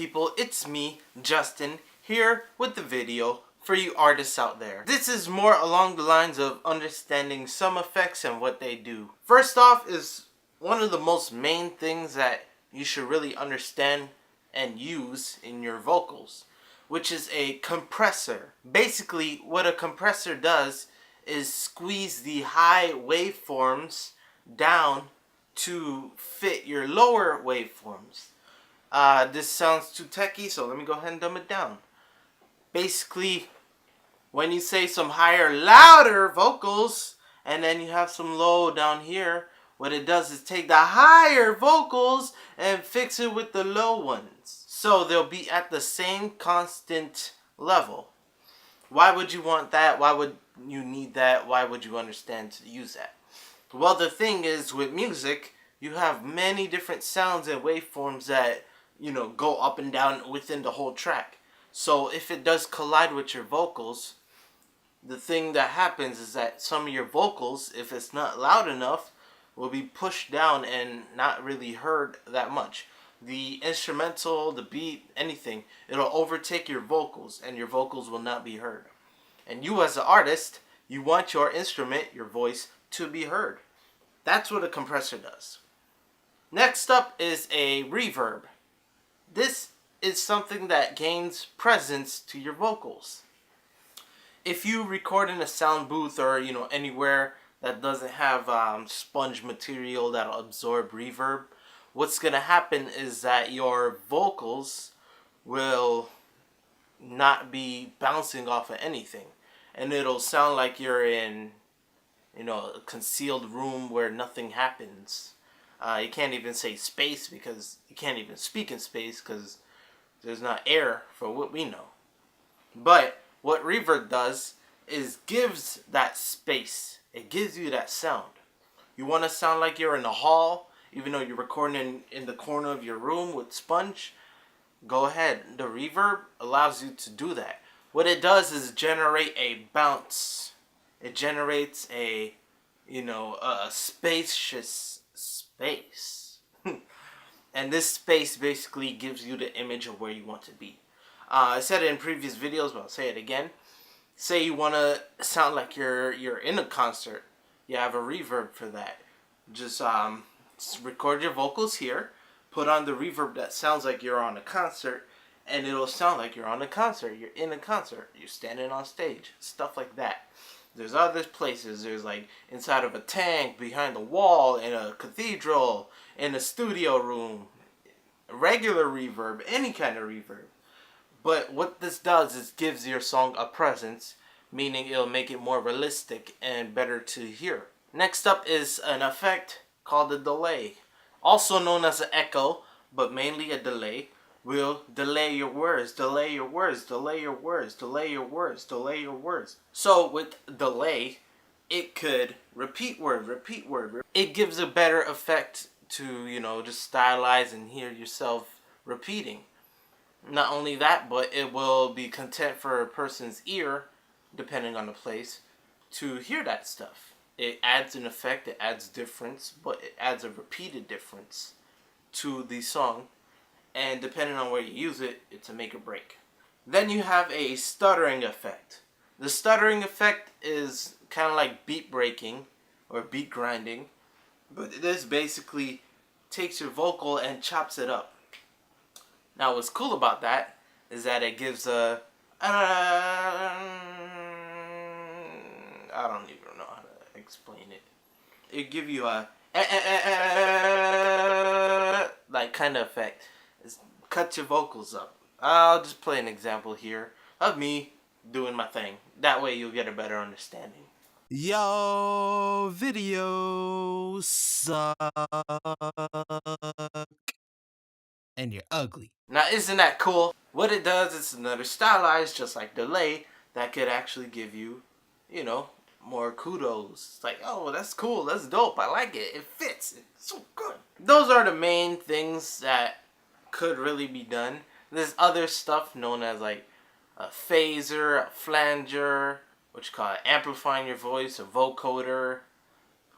people, it's me, Justin, here with the video for you artists out there. This is more along the lines of understanding some effects and what they do. First off is one of the most main things that you should really understand and use in your vocals, which is a compressor. Basically, what a compressor does is squeeze the high waveforms down to fit your lower waveforms. This sounds too techy, so let me go ahead and dumb it down. Basically, when you say some higher, louder vocals, and then you have some low down here, what it does is take the higher vocals and fix it with the low ones. So they'll be at the same constant level. Why would you want that? Why would you need that? Why would you understand to use that? Well, the thing is, with music, you have many different sounds and waveforms that, go up and down within the whole track. So if it does collide with your vocals, the thing that happens is that some of your vocals, if it's not loud enough, will be pushed down and not really heard that much. The instrumental, the beat, anything, it'll overtake your vocals and your vocals will not be heard. And you as an artist, you want your instrument, your voice, to be heard. That's what a compressor does. Next up is a reverb. This is something that gains presence to your vocals. If you record in a sound booth or anywhere that doesn't have sponge material that'll absorb reverb, what's gonna happen is that your vocals will not be bouncing off of anything, and it'll sound like you're in a concealed room where nothing happens. You can't even say space because you can't even speak in space because there's not air for what we know. But what reverb does is gives that space. It gives you that sound. You want to sound like you're in a hall, even though you're recording in the corner of your room with sponge, go ahead. The reverb allows you to do that. What it does is generate a bounce. It generates a spacious space. And this space basically gives you the image of where you want to be. I said it in previous videos, but I'll say it again. Say you want to sound like you're in a concert. You have a reverb for that. Just record your vocals here, put on the reverb that sounds like you're on a concert, and it'll sound like you're on a concert. You're in a concert. You're standing on stage. Stuff like that. There's other places. There's like inside of a tank, behind the wall, in a cathedral, in a studio room. Regular reverb, any kind of reverb. But what this does is gives your song a presence, meaning it'll make it more realistic and better to hear. Next up is an effect called a delay. Also known as an echo, but mainly a delay. Will delay your words, delay your words, delay your words, delay your words, delay your words. So with delay, it could repeat word, repeat word. It gives a better effect to, just stylize and hear yourself repeating. Not only that, but it will be content for a person's ear, depending on the place, to hear that stuff. It adds an effect, it adds difference, but it adds a repeated difference to the song. And depending on where you use it, it's a make or break. Then you have a stuttering effect. The stuttering effect is kind of like beat breaking or beat grinding, but this basically takes your vocal and chops it up. Now what's cool about that is that it gives a I don't even know how to explain it. It gives you a like kind of effect. Cut your vocals up. I'll just play an example here of me doing my thing. That way you'll get a better understanding. Yo, video suck. And you're ugly. Now isn't that cool? What it does is another stylized, just like delay, that could actually give you, more kudos. It's like, oh, that's cool, that's dope, I like it, it fits, it's so good. Those are the main things that could really be done. There's other stuff known as like a phaser, a flanger, what you call it, amplifying your voice, a vocoder,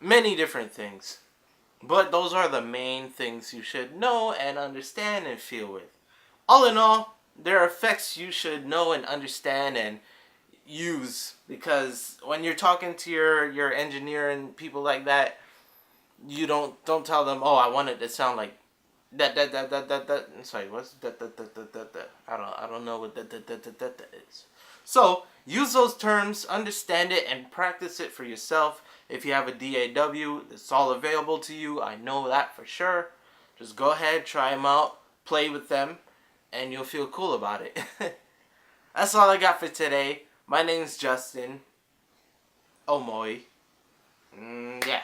many different things. But those are the main things you should know and understand and feel with. all in all, there are effects you should know and understand and use, because when you're talking to your engineer and people like that, you don't tell them, oh, I want it to sound like that. Sorry, what's that? I don't know what that is. So use those terms, understand it, and practice it for yourself. If you have a DAW, it's all available to you. I know that for sure. Just go ahead, try them out, play with them, and you'll feel cool about it. That's all I got for today. My name's Justin. Omoi. Yeah.